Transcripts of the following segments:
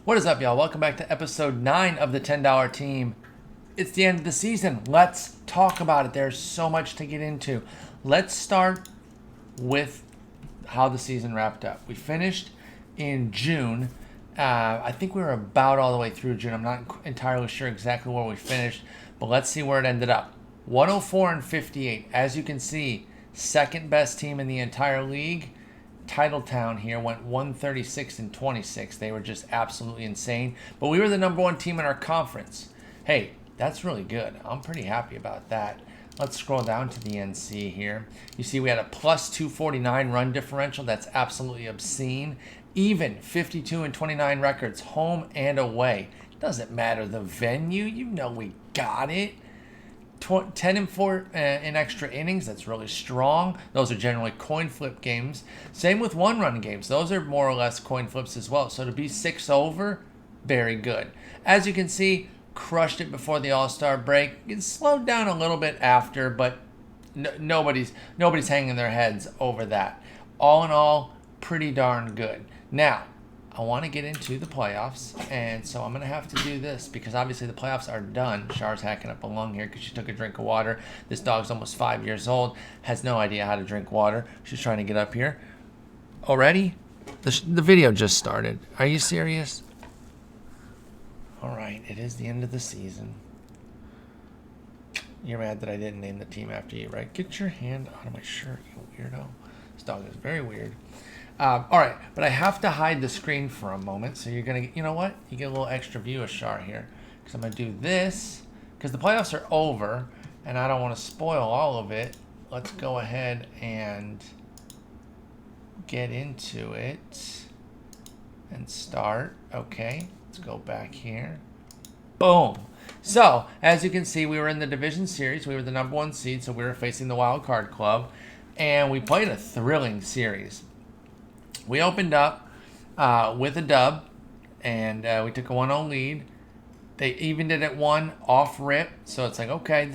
What is up, y'all? Welcome back to episode 9 of the $10 team. It's the end of the season. Let's talk about it. There's so much to get into. Let's start with how the season wrapped up. We finished in June. I think we were about all the way through June. I'm not entirely sure exactly where we finished, but let's see where it ended up. 104-58. As you can see, second best team in the entire league. Titletown here went 136-26. They were just absolutely insane. But we were the number one team in our conference. Hey, that's really good. I'm pretty happy about that. Let's scroll down to the NC here. You see we had a plus 249 run differential. That's absolutely obscene. Even 52-29 records, home and away. Doesn't matter the venue. You know we got it. 10-4 in extra innings. That's really strong. Those are generally coin flip games. Same with one-run games. Those are more or less coin flips as well. So to be 6 over, very good. As you can see, crushed it before the All-Star break. It slowed down a little bit after, but nobody's hanging their heads over that. All in all, pretty darn good. Now, I want to get into the playoffs, and so I'm going to have to do this because obviously the playoffs are done. Char's hacking up a lung here because she took a drink of water. This dog's almost 5 years old, has no idea how to drink water. She's trying to get up here. Already? The video just started. Are you serious? All right, it is the end of the season. You're mad that I didn't name the team after you, right? Get your hand out of my shirt, you weirdo. This dog is very weird. All right, but I have to hide the screen for a moment. So you're going to, you know what? You get a little extra view of Char here. Because I'm going to do this. Because the playoffs are over. And I don't want to spoil all of it. Let's go ahead and get into it. And start. Okay, let's go back here. Boom. So, as you can see, we were in the division series. We were the number 1 seed. So we were facing the Wild Card Club. And we played a thrilling series. We opened up with a dub, and we took a 1-0 lead. They evened it at 1 off rip, so it's like, okay,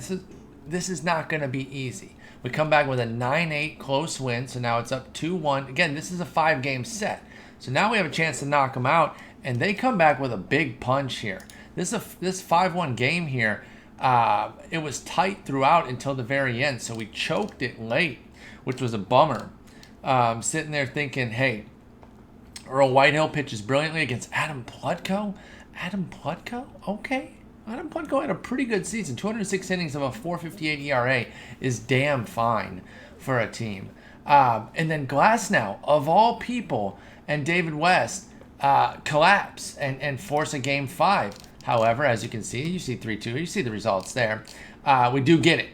this is not going to be easy. We come back with a 9-8 close win, so now it's up 2-1. Again, this is a 5-game set, so now we have a chance to knock them out, and they come back with a big punch here. This 5-1 game here, it was tight throughout until the very end, so we choked it late, which was a bummer. Sitting there thinking, hey, Earl Whitehill pitches brilliantly against Adam Plutko. Adam Plutko? Okay. Adam Plutko had a pretty good season. 206 innings of a 4.58 ERA is damn fine for a team. And then Glasnow, of all people, and David West collapse and force a Game 5. However, as you can see, you see 3-2. You see the results there. We do get it.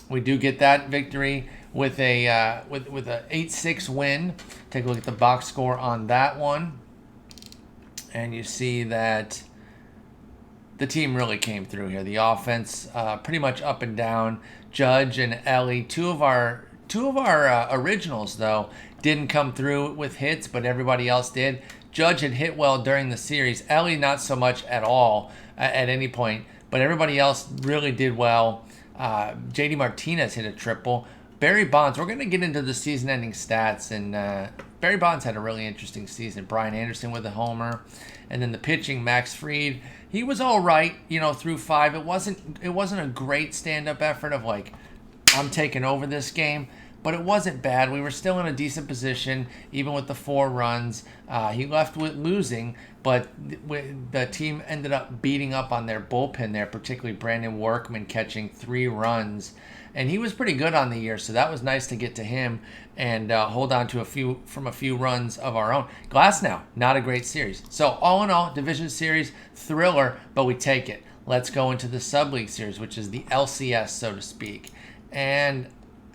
We do get that victory with a 8-6 win. Take a look at the box score on that one, and you see that the team really came through here. The offense pretty much up and down. Judge and Ellie, two of our originals though, didn't come through with hits, but everybody else did. Judge had hit well during the series. Ellie not so much at all at any point, but everybody else really did well. JD Martinez hit a triple. Barry Bonds, we're going to get into the season-ending stats, and Barry Bonds had a really interesting season. Brian Anderson with a homer, and then the pitching, Max Fried, he was all right, through 5. It wasn't a great stand-up effort of like, I'm taking over this game, but it wasn't bad. We were still in a decent position, even with the 4 runs. He left with losing, but the team ended up beating up on their bullpen there, particularly Brandon Workman catching 3 runs. And he was pretty good on the year, so that was nice to get to him and hold on to a few runs of our own. Glasnow, not a great series. So all in all, division series, thriller, but we take it. Let's go into the sub-league series, which is the LCS, so to speak. And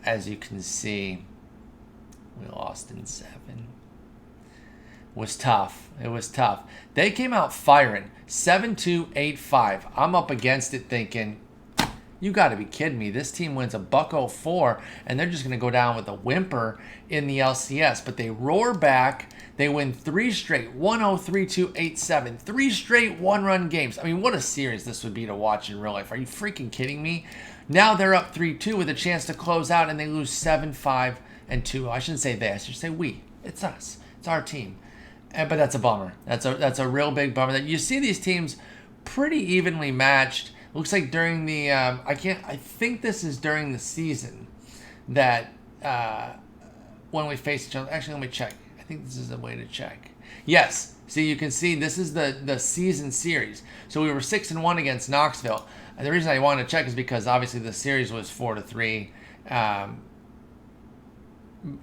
as you can see, we lost in 7. It was tough. They came out firing, 7-2, 8-5. I'm up against it thinking, you got to be kidding me. This team wins a $104, and they're just going to go down with a whimper in the LCS. But they roar back. They win 3 straight, 1-0, 3-2, 8-7. 3 straight one-run games. I mean, what a series this would be to watch in real life. Are you freaking kidding me? Now they're up 3-2 with a chance to close out, and they lose 7-5 and 2. I shouldn't say they. I should say we. It's us. It's our team. But that's a bummer. That's a real big bummer. That you see these teams pretty evenly matched. Looks like during the I think this is during the season that when we face each other. Actually, let me check. I think this is a way to check. Yes. See, you can see this is the season series. So we were 6-1 against Knoxville. And the reason I wanted to check is because obviously the series was 4-3, and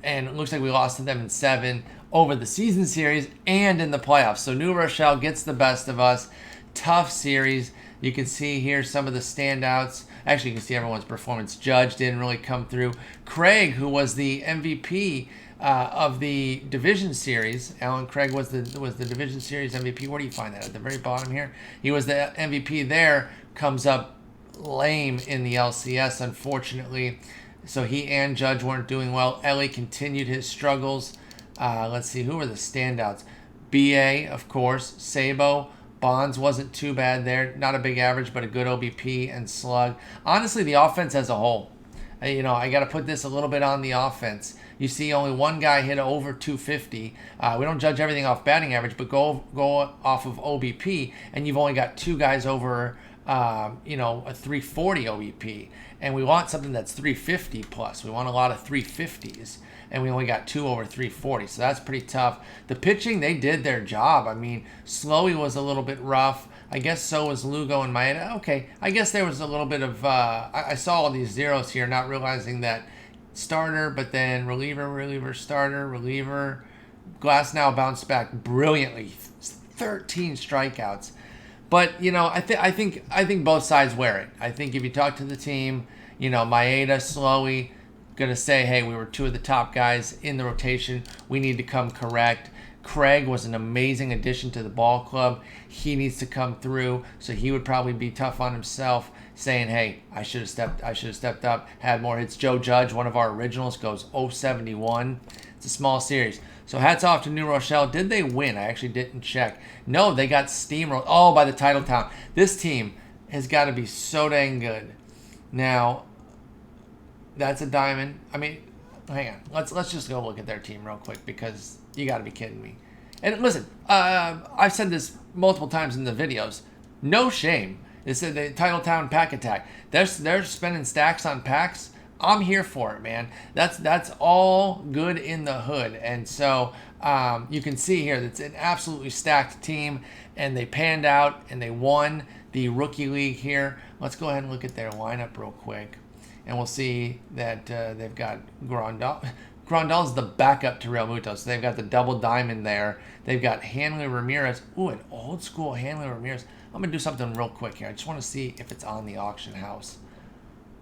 it looks like we lost to them in 7 over the season series and in the playoffs. So New Rochelle gets the best of us. Tough series. You can see here some of the standouts. Actually, you can see everyone's performance. Judge didn't really come through. Craig, who was the MVP of the division series, Alan Craig was the division series MVP. Where do you find that? At the very bottom here. He was the MVP there. Comes up lame in the LCS, unfortunately. So he and Judge weren't doing well. Ellie continued his struggles. Let's see, who were the standouts? BA, of course. Sabo. Bonds wasn't too bad there. Not a big average, but a good OBP and slug. Honestly, the offense as a whole. I got to put this a little bit on the offense. You see only one guy hit over 250. We don't judge everything off batting average, but go off of OBP, and you've only got 2 guys over, a 340 OBP. And we want something that's 350 plus. We want a lot of 350s. And we only got 2 over 340. So that's pretty tough. The pitching, they did their job. I mean, Slowey was a little bit rough. I guess so was Lugo and Maeda. Okay, I guess there was a little bit of... I saw all these zeros here, not realizing that starter, but then reliever, starter, reliever. Glasnow bounced back brilliantly. 13 strikeouts. But, I think both sides wear it. I think if you talk to the team, Maeda, Slowey, going to say, hey, we were 2 of the top guys in the rotation. We need to come correct. Craig was an amazing addition to the ball club. He needs to come through, so he would probably be tough on himself, saying, hey, I should have stepped up, had more hits. Joe Judge, one of our originals, goes 071. It's a small series. So hats off to New Rochelle. Did they win? I actually didn't check. No, they got steamrolled. Oh, by the title town. This team has got to be so dang good. Now, that's a diamond. I mean, hang on. Let's just go look at their team real quick, because you got to be kidding me. And listen, I've said this multiple times in the videos. No shame. It's the Title Town Pack Attack. They're spending stacks on packs. I'm here for it, man. That's all good in the hood. And so you can see here that's an absolutely stacked team, and they panned out and they won the rookie league here. Let's go ahead and look at their lineup real quick, and we'll see that they've got Grandal. Grandal's the backup to Real Muto, so they've got the double diamond there. They've got Hanley Ramirez. Ooh, an old school Hanley Ramirez. I'm gonna do something real quick here. I just want to see if it's on the auction house.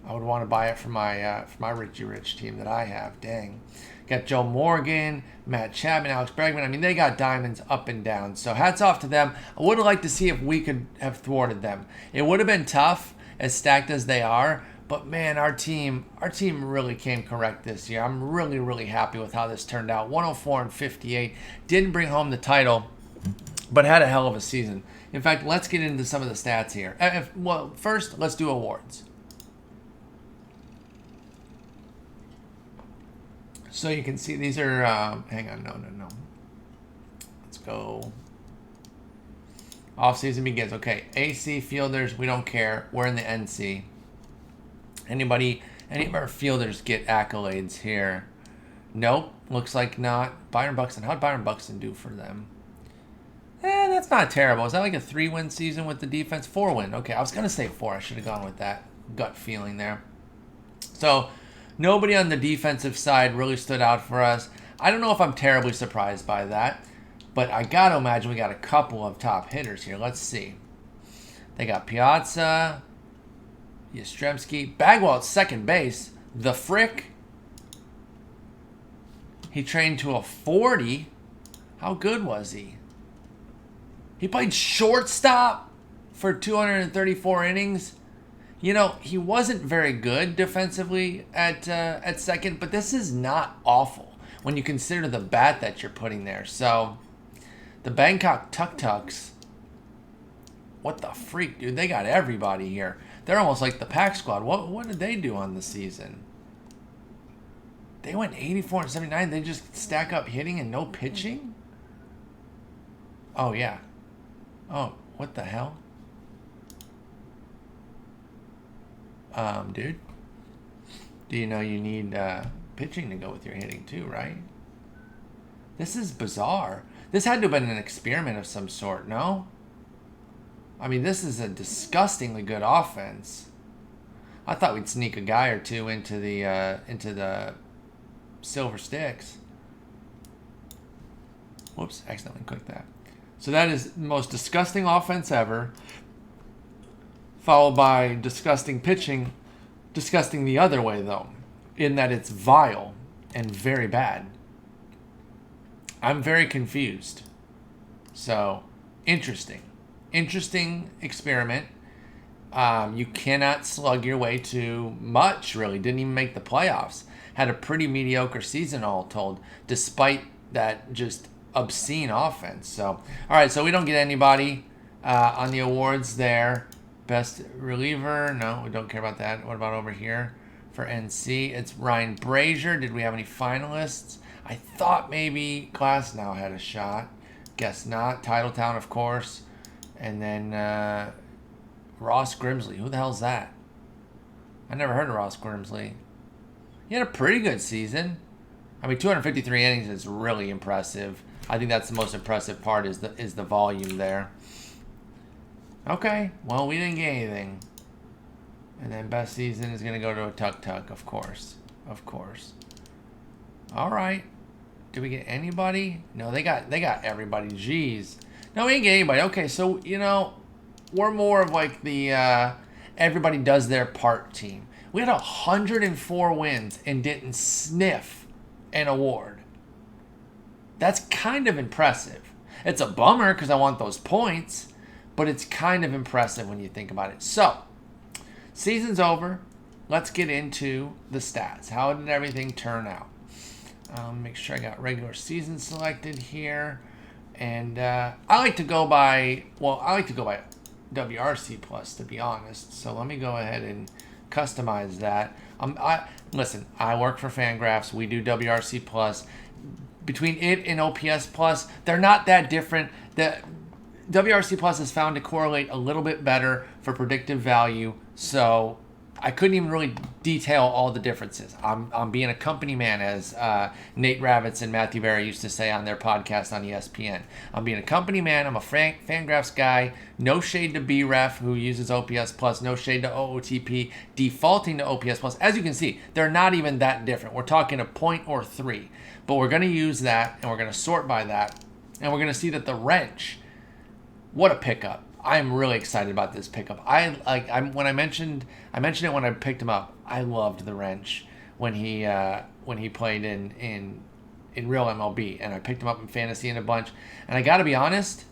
I would want to buy it for my Richie Rich team that I have. Dang. Got Joe Morgan, Matt Chapman, Alex Bregman. I mean, they got diamonds up and down. So hats off to them. I would have liked to see if we could have thwarted them. It would have been tough, as stacked as they are. But man, our team really came correct this year. I'm really, really happy with how this turned out. 104-58. Didn't bring home the title, but had a hell of a season. In fact, let's get into some of the stats here. Well, first, let's do awards. So you can see these are, hang on, no. Let's go. Off-season begins. Okay, AC fielders, we don't care. We're in the NC. Any of our fielders get accolades here? Nope, looks like not. Byron Buxton, how'd Byron Buxton do for them? That's not terrible. Is that like a 3-win season with the defense? 4-win. Okay, I was going to say 4. I should have gone with that gut feeling there. So, nobody on the defensive side really stood out for us. I don't know if I'm terribly surprised by that, but I got to imagine we got a couple of top hitters here. Let's see. They got Piazza, Yastrzemski, Bagwell at second base. The frick? He trained to a 40. How good was he? He played shortstop for 234 innings. He wasn't very good defensively at second, but this is not awful when you consider the bat that you're putting there. So, the Bangkok Tuk-Tuks, what the freak, dude? They got everybody here. They're almost like the Pack Squad. What did they do on the season? They went 84-79. They just stack up hitting and no pitching? Oh, yeah. Oh, what the hell? Dude. Do you know you need pitching to go with your hitting too, right? This is bizarre. This had to have been an experiment of some sort, no? I mean, this is a disgustingly good offense. I thought we'd sneak a guy or two into the silver sticks. Whoops, accidentally clicked that. So that is the most disgusting offense ever, followed by disgusting pitching. Disgusting the other way, though, in that it's vile and very bad. I'm very confused. So, interesting. Interesting experiment. You cannot slug your way to much, really. Didn't even make the playoffs. Had a pretty mediocre season, all told, despite that just obscene offense. So, all right, so we don't get anybody on the awards there. Best reliever, no, we don't care about that. What about over here for NC? It's Ryan Brazier. Did we have any finalists? I thought maybe Glasnow had a shot. Guess not. Titletown, of course. And then Ross Grimsley. Who the hell's that? I never heard of Ross Grimsley. He had a pretty good season. I mean, 253 innings is really impressive. I think that's the most impressive part is the volume there. Okay, well, we didn't get anything. And then best season is going to go to a Tuk-Tuk, of course. Of course. All right. Did we get anybody? No, they got everybody. Jeez. No, we didn't get anybody. Okay, so, you know, we're more of like the everybody does their part team. We had 104 wins and didn't sniff an award. That's kind of impressive. It's a bummer because I want those points. But it's kind of impressive when you think about it. So, season's over. Let's get into the stats. How did everything turn out? Make sure I got regular season selected here. And I like to go by WRC Plus, to be honest. So let me go ahead and customize that. Listen, I work for Fangraphs. We do WRC Plus. Between it and OPS Plus, they're not that different. WRC Plus is found to correlate a little bit better for predictive value, so I couldn't even really detail all the differences. I'm being a company man, as Nate Ravitz and Matthew Berry used to say on their podcast on ESPN. I'm being a company man. I'm a Fangraphs guy. No shade to BREF, who uses OPS Plus. No shade to OOTP, defaulting to OPS Plus. As you can see, they're not even that different. We're talking a point or three, but we're going to use that, and we're going to sort by that, and we're going to see that the wrench. What a pickup. I'm really excited about this pickup. When I mentioned it when I picked him up. I loved the wrench when he played in real MLB, and I picked him up in fantasy in a bunch. And I got to be honest,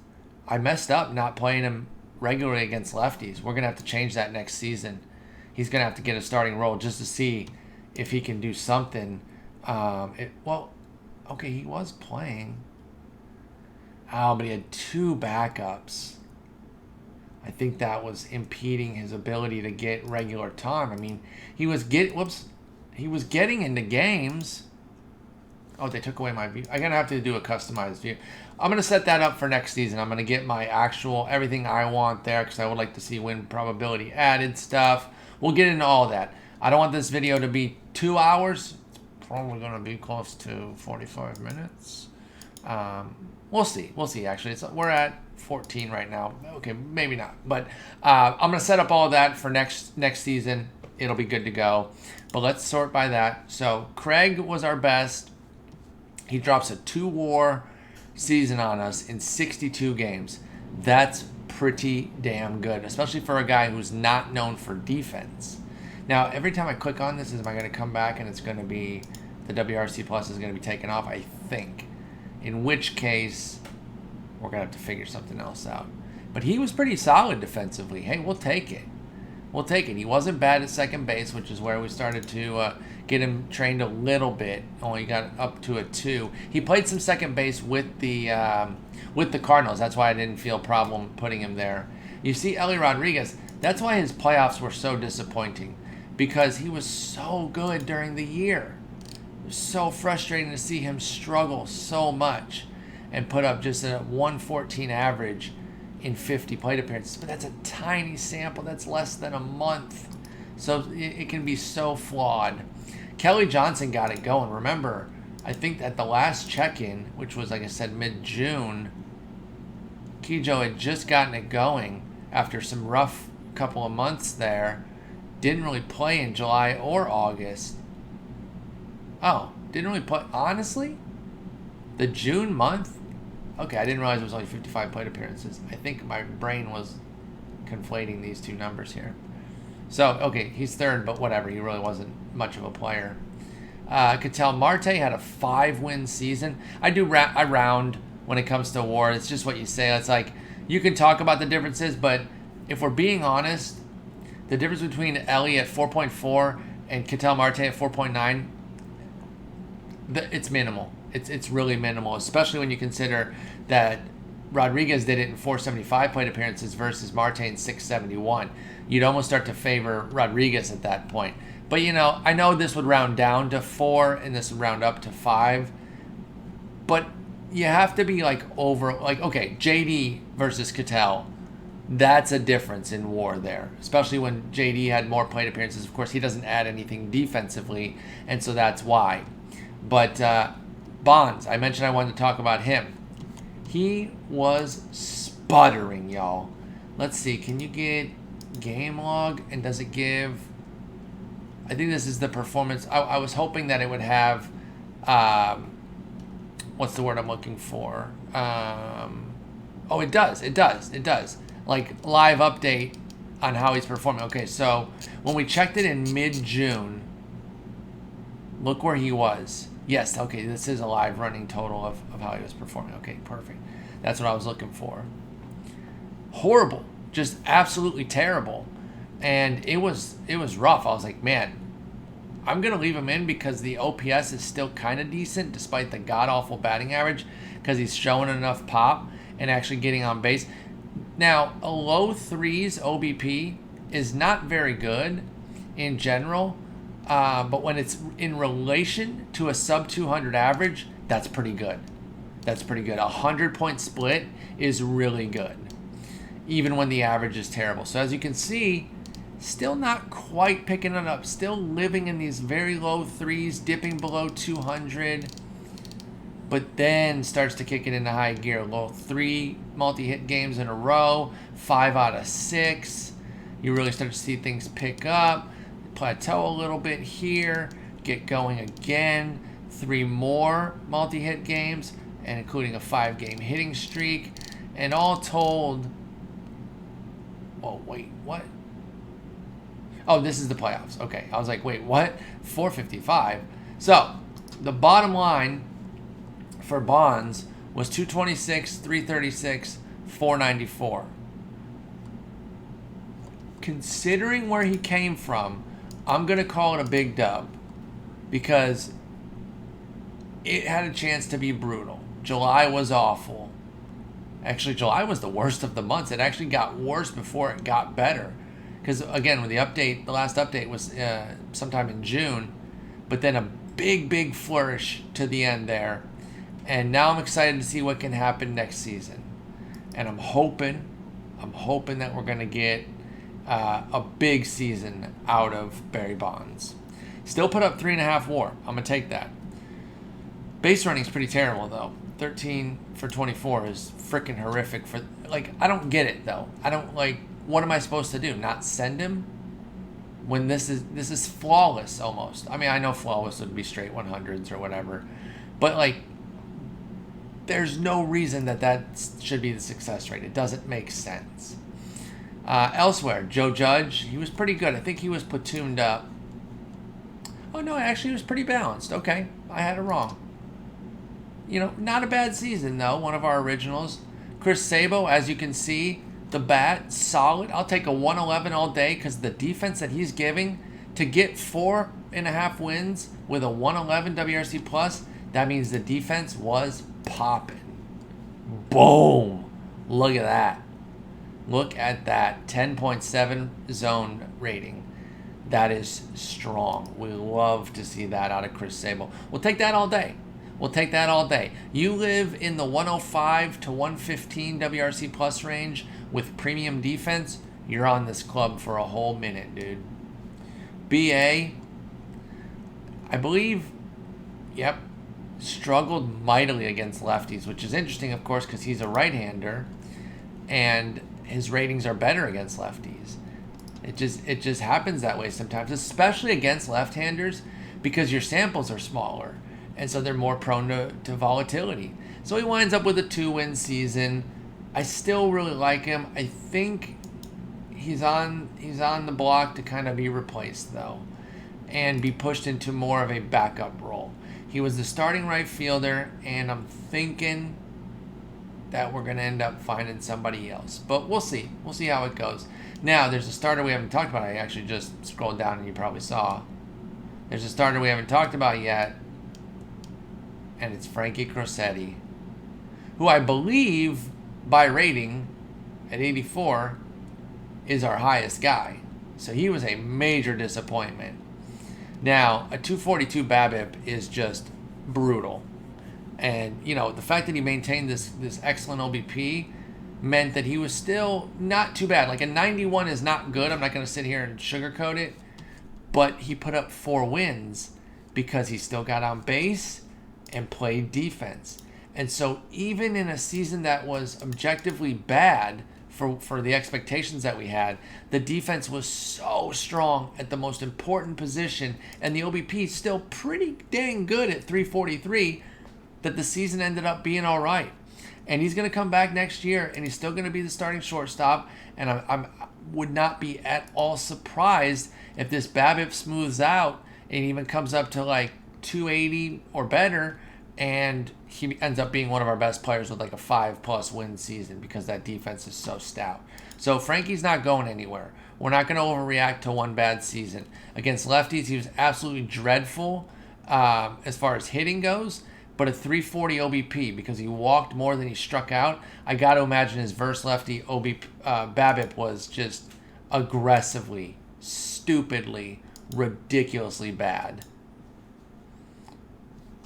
I messed up not playing him regularly against lefties. We're going to have to change that next season. He's going to have to get a starting role just to see if he can do something. He was playing. Oh, but he had two backups. I think that was impeding his ability to get regular time. I mean, he was getting into games. Oh, they took away my view. I'm going to have to do a customized view. I'm going to set that up for next season. I'm going to get my actual everything I want there because I would like to see win probability added stuff. We'll get into all that. I don't want this video to be 2 hours. It's probably going to be close to 45 minutes. We'll see, actually. We're at 14 right now. Okay, maybe not. But I'm going to set up all of that for next season. It'll be good to go. But let's sort by that. So Craig was our best. He drops a 2-WAR season on us in 62 games. That's pretty damn good, especially for a guy who's not known for defense. Now, every time I click on this, am I going to come back and it's going to be the WRC Plus is going to be taken off? I think. In which case, we're going to have to figure something else out. But he was pretty solid defensively. Hey, we'll take it. He wasn't bad at second base, which is where we started to get him trained a little bit. Only got up to a 2. He played some second base with the Cardinals. That's why I didn't feel a problem putting him there. You see Ellie Rodriguez. That's why his playoffs were so disappointing, because he was so good during the year. It was so frustrating to see him struggle so much. and put up just a 114 average in 50 plate appearances. But that's a tiny sample. That's less than a month. So it can be so flawed. Kelly Johnson got it going. Remember, I think at the last check-in, which was, like I said, mid-June, Kijo had just gotten it going after some rough couple of months there. Didn't really play in July or August. Oh, didn't really play. Honestly, the June month? Okay, I didn't realize it was only 55 plate appearances. I think my brain was conflating these two numbers here. So, okay, he's third, but whatever. He really wasn't much of a player. Ketel Marte had a 5-win season. I round when it comes to WAR. It's just what you say. It's like, you can talk about the differences, but if we're being honest, the difference between Ellie at 4.4 and Ketel Marte at 4.9, it's minimal. It's really minimal, especially when you consider that Rodriguez did it in 475 plate appearances versus Marte in 671. You'd almost start to favor Rodriguez at that point. But, I know this would round down to 4 and this would round up to 5. But you have to be okay, JD versus Ketel. That's a difference in WAR there, especially when JD had more plate appearances. Of course, he doesn't add anything defensively, and so that's why. But Bonds, I mentioned I wanted to talk about him. He was sputtering, y'all. Let's see, can you get game log, and does it give... I think this is the performance. I was hoping that it would have... what's the word I'm looking for? Oh, it does. Like, live update on how he's performing. Okay, so when we checked it in mid-June, look where he was. Yes, okay, this is a live running total of how he was performing. Okay, perfect. That's what I was looking for. Horrible. Just absolutely terrible. And it was rough. I was like, man, I'm going to leave him in because the OPS is still kind of decent despite the god-awful batting average because he's showing enough pop and actually getting on base. Now, a low 3s OBP is not very good in general, but when it's in relation to a sub 200 average, that's pretty good. A 100-point split is really good, even when the average is terrible. So as you can see, still not quite picking it up, still living in these very low 3s, dipping below 200, but then starts to kick it into high gear. Low 3 multi-hit games in a row, 5 out of 6. You really start to see things pick up, plateau a little bit here, get going again. 3 more multi-hit games, and including a 5-game hitting streak. And all told, oh, wait, what? Oh, this is the playoffs. Okay, I was like, wait, what? 455. So, the bottom line for Bonds was 226, 336, 494. Considering where he came from, I'm going to call it a big dub because it had a chance to be brutal. July was awful. Actually, July was the worst of the months. It actually got worse before it got better. Because, again, when the last update was sometime in June, but then a big flourish to the end there. And now I'm excited to see what can happen next season. And I'm hoping that we're going to get a big season out of Barry Bonds. Still put up 3.5 WAR. I'm going to take that. Base running's pretty terrible, though. 13 for 24 is freaking horrific. I don't get it, though. I don't, what am I supposed to do? Not send him? When this is flawless, almost. I mean, I know flawless would be straight 100s or whatever. But, there's no reason that should be the success rate. It doesn't make sense. Elsewhere, Joe Judge, he was pretty good. I think he was platooned up. Oh, no, actually, he was pretty balanced. Okay, I had it wrong. Not a bad season, though. One of our originals. Chris Sabo, as you can see, the bat, solid. I'll take a 111 all day because the defense that he's giving to get 4.5 wins with a 111 WRC plus, that means the defense was popping. Boom. Look at that. Look at that. 10.7 zone rating. That is strong. We love to see that out of Chris Sabo. We'll take that all day. We'll take that all day. You live in the 105 to 115 WRC plus range with premium defense, you're on this club for a whole minute, dude. BA, I believe, yep, struggled mightily against lefties, which is interesting, of course, because he's a right-hander, and his ratings are better against lefties. It just happens that way sometimes, especially against left-handers, because your samples are smaller, and so they're more prone to volatility. So he winds up with a 2-win season. I still really like him. I think he's on the block to kind of be replaced, though, and be pushed into more of a backup role. He was the starting right fielder, and I'm thinking that we're going to end up finding somebody else. But we'll see. We'll see how it goes. Now, there's a starter we haven't talked about. I actually just scrolled down and you probably saw. There's a starter we haven't talked about yet, and it's Frankie Crosetti, who I believe, by rating, at 84, is our highest guy. So he was a major disappointment. Now, a 242 BABIP is just brutal. And, you know, the fact that he maintained this excellent OBP meant that he was still not too bad. Like, a 91 is not good. I'm not going to sit here and sugarcoat it. But he put up 4 wins because he still got on base and played defense. And so even in a season that was objectively bad for the expectations that we had, the defense was so strong at the most important position, and the OBP is still pretty dang good at 343, that the season ended up being all right. And he's going to come back next year, and he's still going to be the starting shortstop, and I would not be at all surprised if this BABIP smooths out and even comes up to like 280 or better, and he ends up being one of our best players with like a 5+ win season because that defense is so stout. So Frankie's not going anywhere. We're not going to overreact to one bad season. Against lefties, he was absolutely dreadful as far as hitting goes, but a 340 OBP because he walked more than he struck out. I got to imagine his verse lefty BABIP was just aggressively, stupidly, ridiculously bad.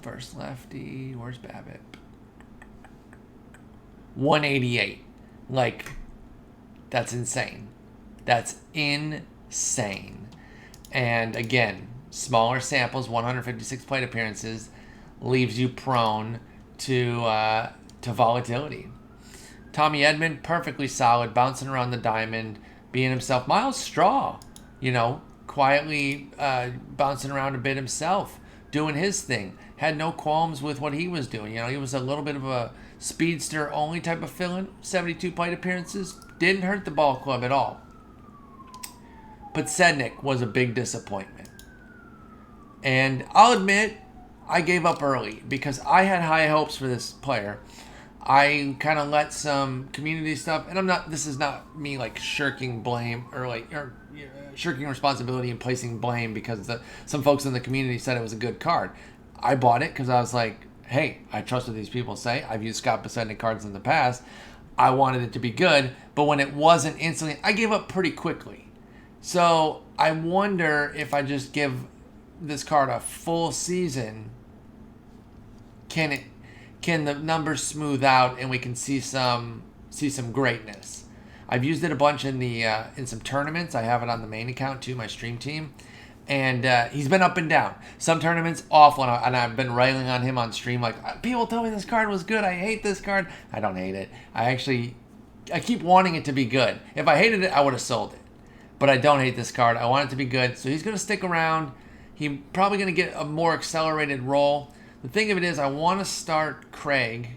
First lefty, where's BABIP? 188. Like, that's insane. That's insane. And again, smaller samples, 156 plate appearances, leaves you prone to volatility. Tommy Edman, perfectly solid, bouncing around the diamond, being himself. Miles Straw, quietly bouncing around a bit himself, doing his thing. Had no qualms with what he was doing. He was a little bit of a speedster only type of fill-in. 72 plate appearances. Didn't hurt the ball club at all. But Sednick was a big disappointment. And I'll admit, I gave up early because I had high hopes for this player. I kind of let some community stuff, and this is not me like shirking blame or shirking responsibility and placing blame because some folks in the community said it was a good card. I bought it because I was like, hey, I trust what these people say. I've used Scott Besednik cards in the past. I wanted it to be good, but when it wasn't instantly, I gave up pretty quickly. So I wonder if I just give this card a full season, can the numbers smooth out and we can see some greatness. I've used it a bunch in some tournaments. I have it on the main account too, my stream team. And he's been up and down. Some tournaments, awful, and I've been railing on him on stream. Like, people tell me this card was good. I hate this card. I don't hate it. I keep wanting it to be good. If I hated it, I would have sold it. But I don't hate this card. I want it to be good. So he's going to stick around. He's probably going to get a more accelerated role. The thing of it is, I want to start Craig.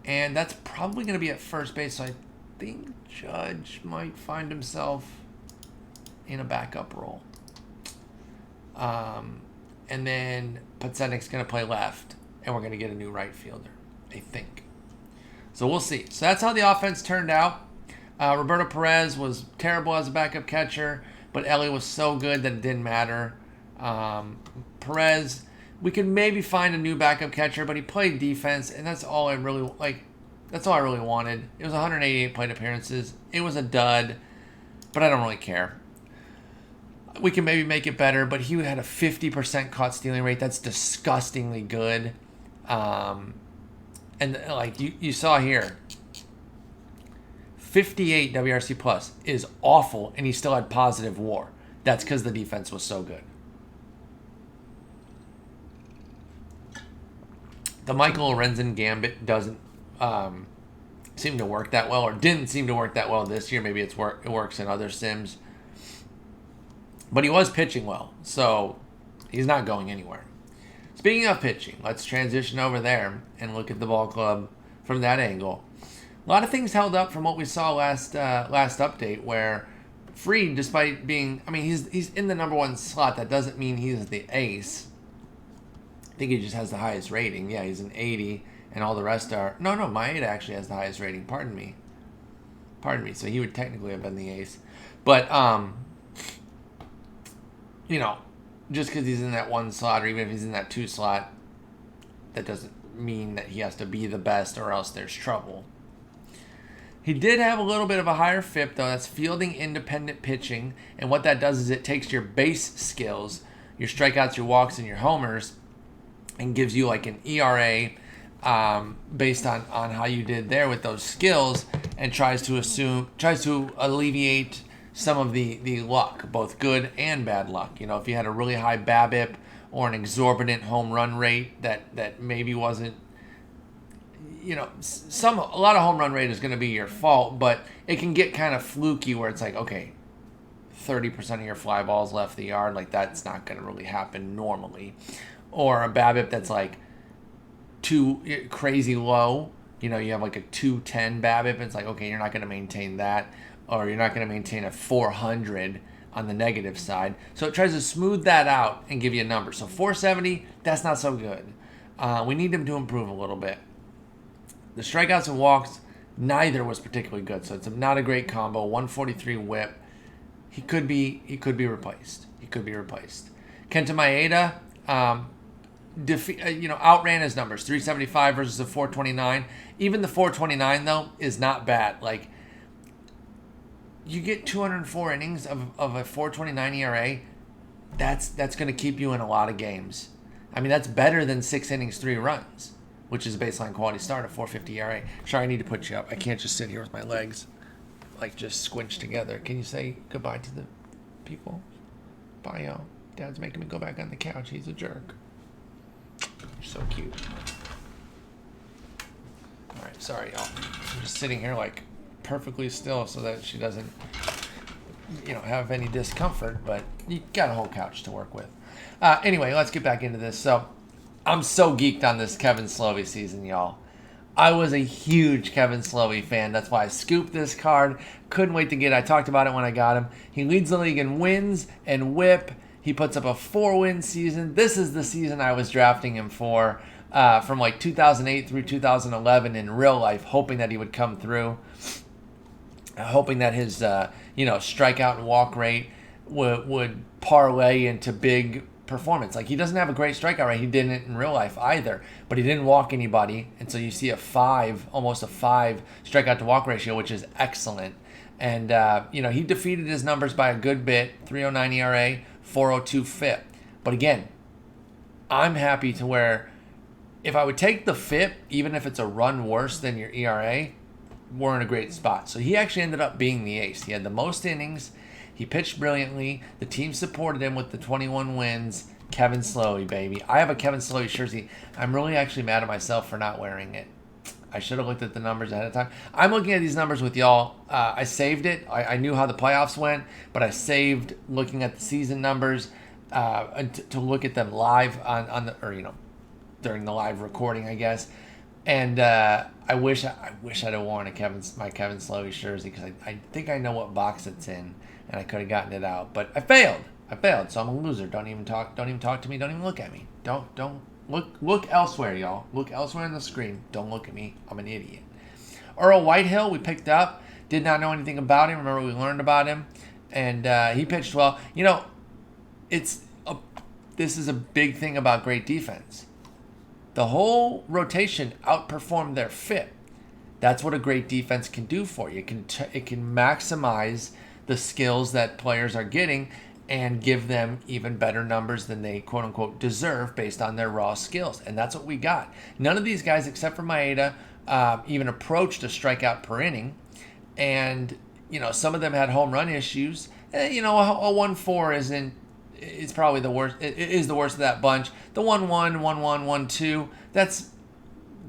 And that's probably going to be at first base. So I think Judge might find himself in a backup role. And then Petsenik's going to play left, and we're going to get a new right fielder, I think. So we'll see. So that's how the offense turned out. Roberto Perez was terrible as a backup catcher, but Ellie was so good that it didn't matter. Perez, we could maybe find a new backup catcher, but he played defense, and that's all I really wanted. It was 188 plate appearances. It was a dud, but I don't really care. We can maybe make it better, but he had a 50% caught stealing rate. That's disgustingly good. And like you saw here, 58 WRC plus is awful, and he still had positive WAR. That's because the defense was so good. The Michael Lorenzen gambit doesn't seem to work that well, or didn't seem to work that well this year. Maybe it works in other sims. But he was pitching well, so he's not going anywhere. Speaking of pitching, let's transition over there and look at the ball club from that angle. A lot of things held up from what we saw last update, where Fried, despite being, I mean, he's in the number one slot. That doesn't mean he's the ace. I think he just has the highest rating. Yeah, he's an 80, and all the rest are... No, Maeda actually has the highest rating. Pardon me. So he would technically have been the ace. But, you know, just because he's in that one slot, or even if he's in that two slot, that doesn't mean that he has to be the best, or else there's trouble. He did have a little bit of a higher FIP, though. That's fielding independent pitching. And what that does is it takes your base skills, your strikeouts, your walks, and your homers, and gives you like an ERA based on how you did there with those skills, and tries to alleviate some of the luck, both good and bad luck. You know, if you had a really high BABIP or an exorbitant home run rate that maybe wasn't, you know, a lot of home run rate is going to be your fault, but it can get kind of fluky where it's like, okay, 30% of your fly balls left the yard, like that's not going to really happen normally. Or a BABIP that's like too crazy low, you know, you have like a 210 BABIP, and it's like, okay, you're not going to maintain that, or you're not going to maintain a 400 on the negative side. So it tries to smooth that out and give you a number. So 470, that's not so good. We need him to improve a little bit. The strikeouts and walks, neither was particularly good. So it's not a great combo. 143 whip. He could be replaced. Kenta Maeda, outran his numbers. 375 versus a 429. Even the 429 though is not bad. Like, you get 204 innings of a 4.29 ERA. That's going to keep you in a lot of games. I mean, that's better than 6 innings, 3 runs, which is a baseline quality start at 4.50 ERA. Sorry, I need to put you up. I can't just sit here with my legs like just squinched together. Can you say goodbye to the people? Bye, y'all. Dad's making me go back on the couch. He's a jerk. You're so cute. All right, sorry, y'all. I'm just sitting here like perfectly still so that she doesn't, have any discomfort, but you got a whole couch to work with. Anyway, let's get back into this. So I'm so geeked on this Kevin Slovey season, y'all. I was a huge Kevin Slovey fan. That's why I scooped this card. Couldn't wait to get it. I talked about it when I got him. He leads the league in wins and whip. He puts up a 4-win season. This is the season I was drafting him for, from like 2008 through 2011 in real life, hoping that he would come through. Hoping that his, strikeout and walk rate would parlay into big performance. Like, he doesn't have a great strikeout rate. He didn't in real life either, but he didn't walk anybody. And so you see almost a 5 strikeout to walk ratio, which is excellent. And, he defeated his numbers by a good bit, 3.09 ERA, 4.02 FIP. But again, I'm happy to where if I would take the FIP, even if it's a run worse than your ERA, we're in a great spot. So he actually ended up being the ace. He had the most innings. He pitched brilliantly. The team supported him with the 21 wins. Kevin Slovey, baby. I have a Kevin Slovey jersey. I'm really actually mad at myself for not wearing it. I should have looked at the numbers ahead of time. I'm looking at these numbers with y'all. I saved it. I knew how the playoffs went, but I saved looking at the season numbers to look at them live during the live recording, I guess. And I wish I'd have worn my Kevin Slovey jersey, because I think I know what box it's in, and I could have gotten it out. But I failed. So I'm a loser. Don't even talk to me. Don't even look at me. Don't look elsewhere, y'all. Look elsewhere on the screen. Don't look at me. I'm an idiot. Earl Whitehill, we picked up. Did not know anything about him. Remember, we learned about him, and he pitched well. This is a big thing about great defense. The whole rotation outperformed their FIP. That's what a great defense can do for you. It can maximize the skills that players are getting, and give them even better numbers than they quote unquote deserve based on their raw skills. And that's what we got. None of these guys, except for Maeda, even approached a strikeout per inning. And, you know, some of them had home run issues. You know, a 1-4 isn't, it's probably the worst. It is the worst of that bunch. The 1-1, 1-1, 1-2,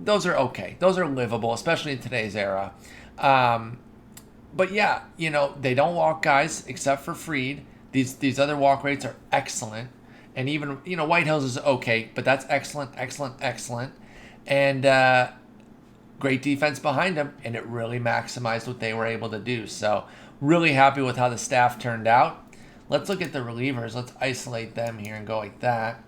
those are okay. Those are livable, especially in today's era. But yeah, you know, they don't walk guys except for Fried. These other walk rates are excellent. And even, you know, White Hills is okay, but that's excellent, excellent, excellent. And great defense behind them, and it really maximized what they were able to do. So really happy with how the staff turned out. Let's look at the relievers. Let's isolate them here and go like that.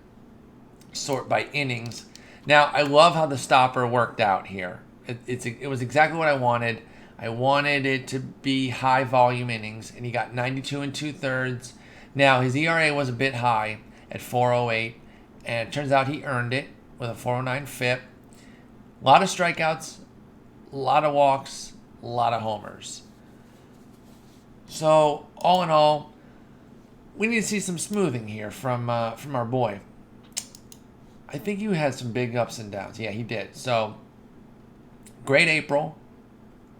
Sort by innings. Now, I love how the stopper worked out here. It was exactly what I wanted. I wanted it to be high volume innings, and he got 92 2/3. Now, his ERA was a bit high at 4.08, and it turns out he earned it with a 4.09 FIP. A lot of strikeouts, a lot of walks, a lot of homers. So, all in all, we need to see some smoothing here from our boy. I think he had some big ups and downs. Yeah, he did. So, great April.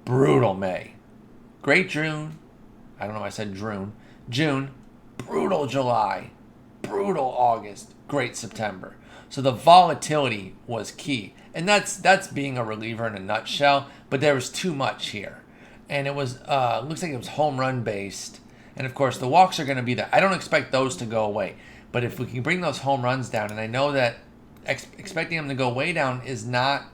Brutal May. Great June. I don't know why I said June. June. Brutal July. Brutal August. Great September. So the volatility was key. And that's being a reliever in a nutshell. But there was too much here. And it was, looks like it was home run based. And of course, the walks are going to be there. I don't expect those to go away. But if we can bring those home runs down, and I know that expecting them to go way down is not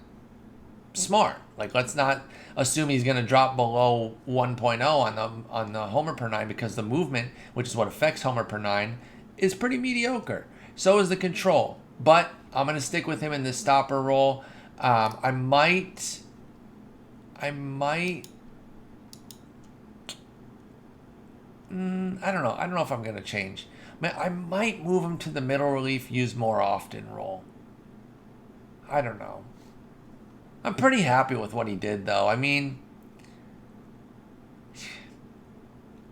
smart. Like, let's not assume he's going to drop below 1.0 on the homer per nine, because the movement, which is what affects homer per nine, is pretty mediocre. So is the control. But I'm going to stick with him in this stopper role. I might. I don't know. I don't know if I'm going to change. I might move him to the middle relief, use more often role. I don't know. I'm pretty happy with what he did, though. I mean,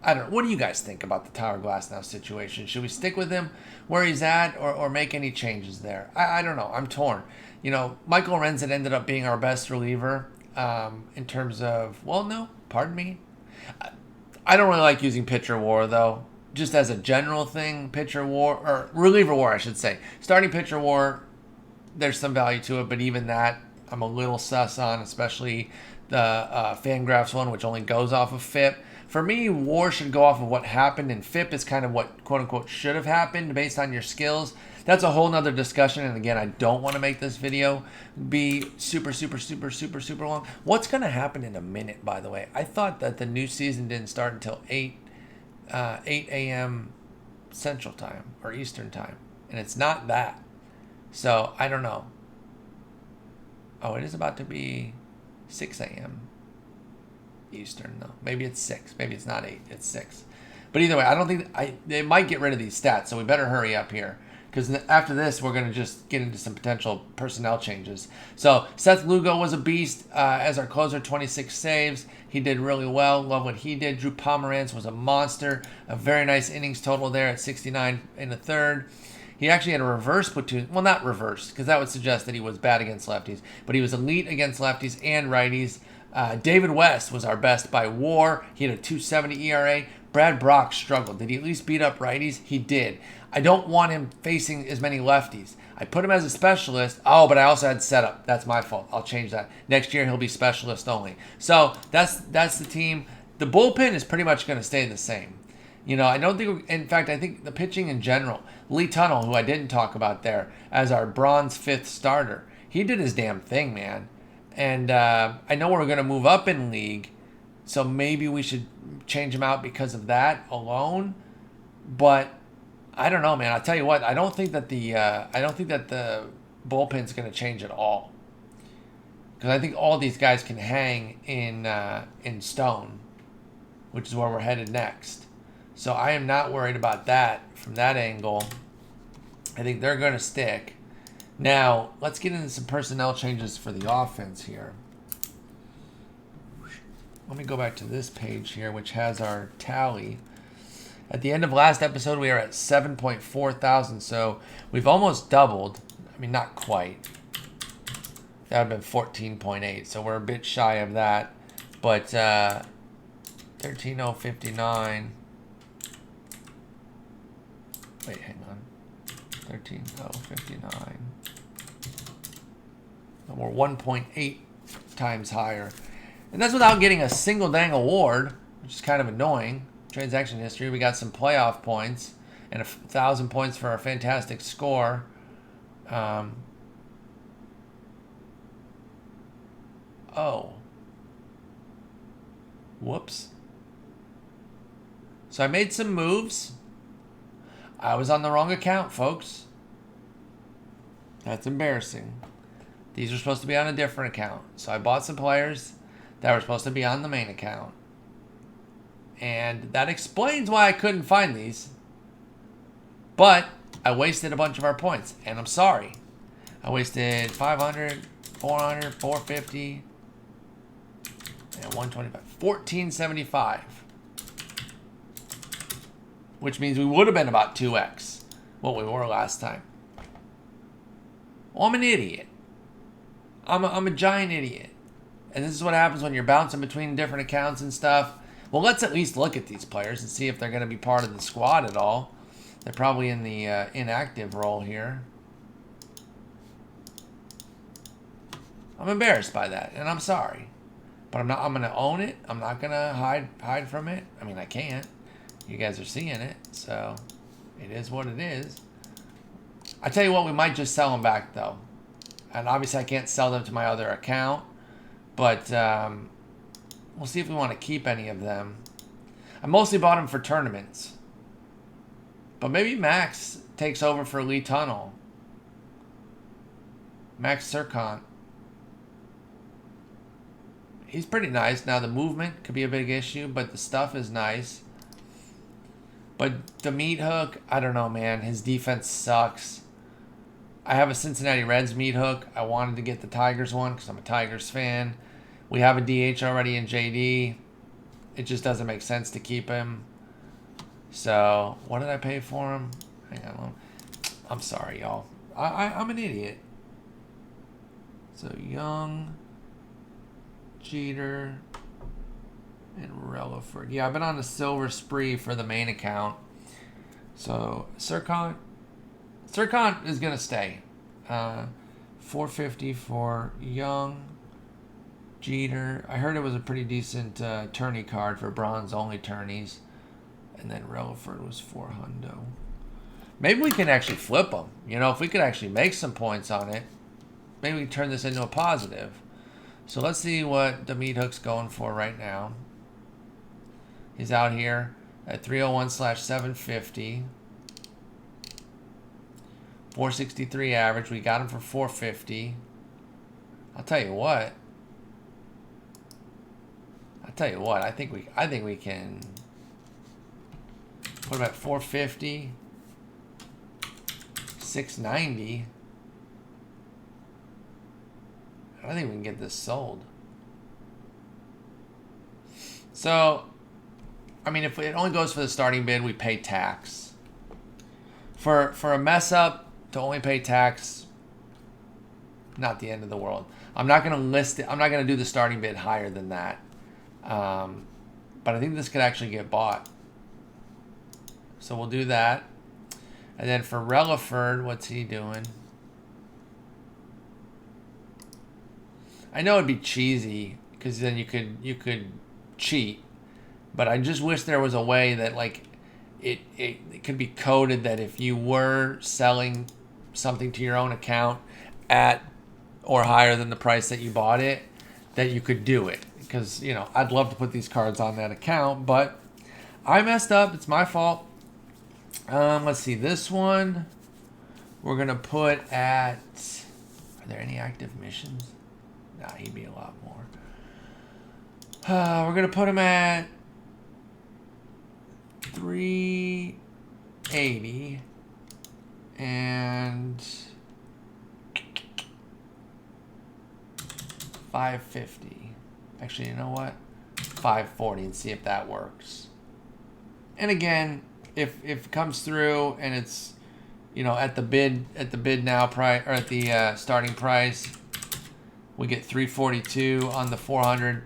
I don't know. What do you guys think about the Tower Glasnow situation? Should we stick with him where he's at, or make any changes there? I don't know. I'm torn. You know, Michael Renzen ended up being our best reliever in terms of, well, no, pardon me. I don't really like using pitcher war, though. Just as a general thing, pitcher war, or reliever war, I should say. Starting pitcher war, there's some value to it, but even that, I'm a little sus on, especially the Fangraphs one, which only goes off of FIP. For me, war should go off of what happened, and FIP is kind of what, quote-unquote, should have happened based on your skills. That's a whole nother discussion, and again, I don't want to make this video be super long. What's going to happen in a minute, by the way? I thought that the new season didn't start until 8 a.m. Central Time, or Eastern Time, and it's not that. So, I don't know. Oh, it is about to be 6 a.m. Eastern, though. Maybe it's 6. Maybe it's not 8. It's 6. But either way, I don't think... they might get rid of these stats, so we better hurry up here. Because after this, we're going to just get into some potential personnel changes. So, Seth Lugo was a beast as our closer, 26 saves. He did really well. Love what he did. Drew Pomeranz was a monster. A very nice innings total there at 69 1/3. He actually had a reverse platoon. Well, not reverse, because that would suggest that he was bad against lefties. But he was elite against lefties and righties. David West was our best by WAR. He had a 2.70 ERA. Brad Brock struggled. Did he at least beat up righties? He did. I don't want him facing as many lefties. I put him as a specialist. Oh, but I also had setup. That's my fault. I'll change that. Next year, he'll be specialist only. So that's the team. The bullpen is pretty much going to stay the same. You know, I don't think... in fact, I think the pitching in general... Lee Tunnell, who I didn't talk about there, as our bronze 5th starter, he did his damn thing, man. And I know we're going to move up in league, so maybe we should change him out because of that alone. But I don't know, man. I'll tell you what. I don't think that the bullpen's going to change at all, because I think all these guys can hang in Stone, which is where we're headed next. So I am not worried about that from that angle. I think they're going to stick. Now, let's get into some personnel changes for the offense here. Let me go back to this page here, which has our tally. At the end of last episode, we are at 7.4 thousand, so we've almost doubled. I mean, not quite. That would have been 14.8, so we're a bit shy of that. But 13,059. Wait, hang on. 13,059. And we're 1.8 times higher. And that's without getting a single dang award, which is kind of annoying. Transaction history, we got some playoff points and 1,000 points for our fantastic score. Oh. Whoops. So I made some moves. I was on the wrong account, folks. That's embarrassing. These are supposed to be on a different account. So I bought some players that were supposed to be on the main account. And that explains why I couldn't find these. But I wasted a bunch of our points. And I'm sorry. I wasted 500, 400, 450, and 125. 1475. Which means we would have been about 2x what we were last time. Well, I'm an idiot. I'm a giant idiot. And this is what happens when you're bouncing between different accounts and stuff. Well, let's at least look at these players and see if they're going to be part of the squad at all. They're probably in the inactive role here. I'm embarrassed by that, and I'm sorry. But I'm going to own it. I'm not going to hide from it. I mean, I can't. You guys are seeing it, so it is what it is. I tell you what, we might just sell them back, though. And obviously, I can't sell them to my other account. But we'll see if we want to keep any of them. I mostly bought them for tournaments. But maybe Max takes over for Lee Tunnel. Max Serkant. He's pretty nice. Now, the movement could be a big issue, but the stuff is nice. But the meat hook, I don't know, man. His defense sucks. I have a Cincinnati Reds meat hook. I wanted to get the Tigers one because I'm a Tigers fan. We have a DH already in JD. It just doesn't make sense to keep him. So, what did I pay for him? Hang on. I'm sorry, y'all. I'm an idiot. So, Young, Jeter, and Relaford. Yeah, I've been on a silver spree for the main account. So, Serkant is going to stay. 450 for Young, Jeter. I heard it was a pretty decent tourney card for bronze-only tourneys. And then Relaford was 400. Maybe we can actually flip them. You know, if we could actually make some points on it, maybe we can turn this into a positive. So let's see what the meat hook's going for right now. He's out here at 301/750. 463 average. We got him for 450. I'll tell you what. I think we can put him at 450. 690. I think we can get this sold. So, I mean, if it only goes for the starting bid, we pay tax. For a mess up to only pay tax, not the end of the world. I'm not going to list it. I'm not going to do the starting bid higher than that. But I think this could actually get bought. So we'll do that. And then for Relaford, what's he doing? I know it'd be cheesy because then you could cheat, but I just wish there was a way that like it could be coded that if you were selling something to your own account at or higher than the price that you bought it, that you could do it. Because, you know, I'd love to put these cards on that account, but I messed up. It's my fault. Let's see. This one we're going to put at... Are there any active missions? Nah, he'd be a lot more. We're going to put him at 380 and 550. Actually, you know what? 540 and see if that works. And again, if it comes through and it's, you know, at the bid now price, or at the starting price, we get 342 on the 400.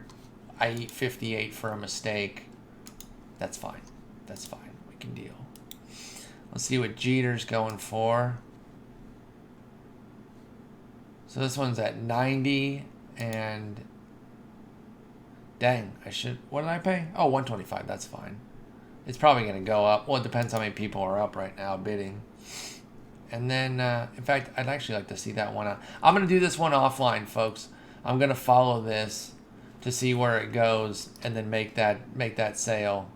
I eat 58 for a mistake. That's fine. That's fine. We can deal. Let's see what Jeter's going for. So this one's at 90, and dang, what did I pay? Oh, 125. That's fine. It's probably going to go up. Well, it depends how many people are up right now bidding. And then, in fact, I'd actually like to see that one out. I'm going to do this one offline, folks. I'm going to follow this to see where it goes and then make that sale.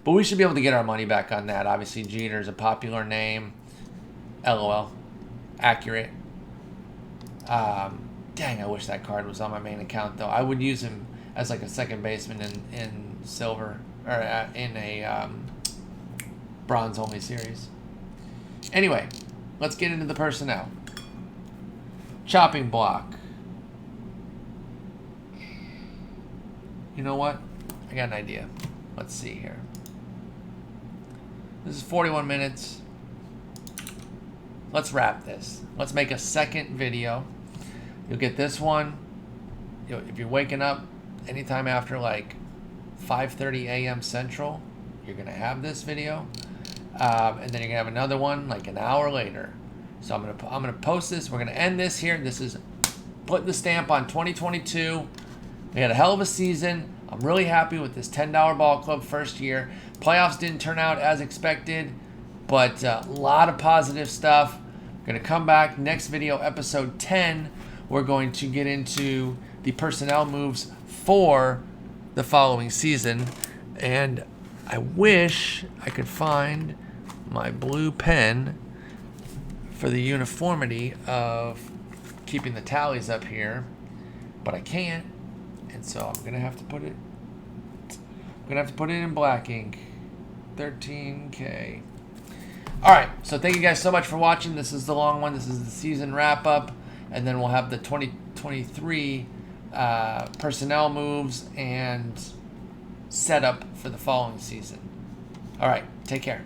But we should be able to get our money back on that. Obviously, Jeter's a popular name. LOL. Accurate. Dang, I wish that card was on my main account, though. I would use him as like a second baseman in silver, or in a bronze-only series. Anyway, let's get into the personnel. Chopping block. You know what? I got an idea. Let's see here. This is 41 minutes. Let's wrap this. Let's make a second video. You'll get this one. If you're waking up anytime after like 5:30 a.m. Central, you're going to have this video. And then you're going to have another one like an hour later. So I'm going to post this. We're going to end this here. This is putting the stamp on 2022. We had a hell of a season. I'm really happy with this $10 ball club first year. Playoffs didn't turn out as expected, but a lot of positive stuff. We're going to come back next video, episode 10. We're going to get into the personnel moves for the following season. And I wish I could find my blue pen for the uniformity of keeping the tallies up here, but I can't. And so I'm gonna have to put it in black ink. 13K. All right, so thank you guys so much for watching. This is the long one. This is the season wrap up, and then we'll have the 2023 personnel moves and setup for the following season. All right, take care.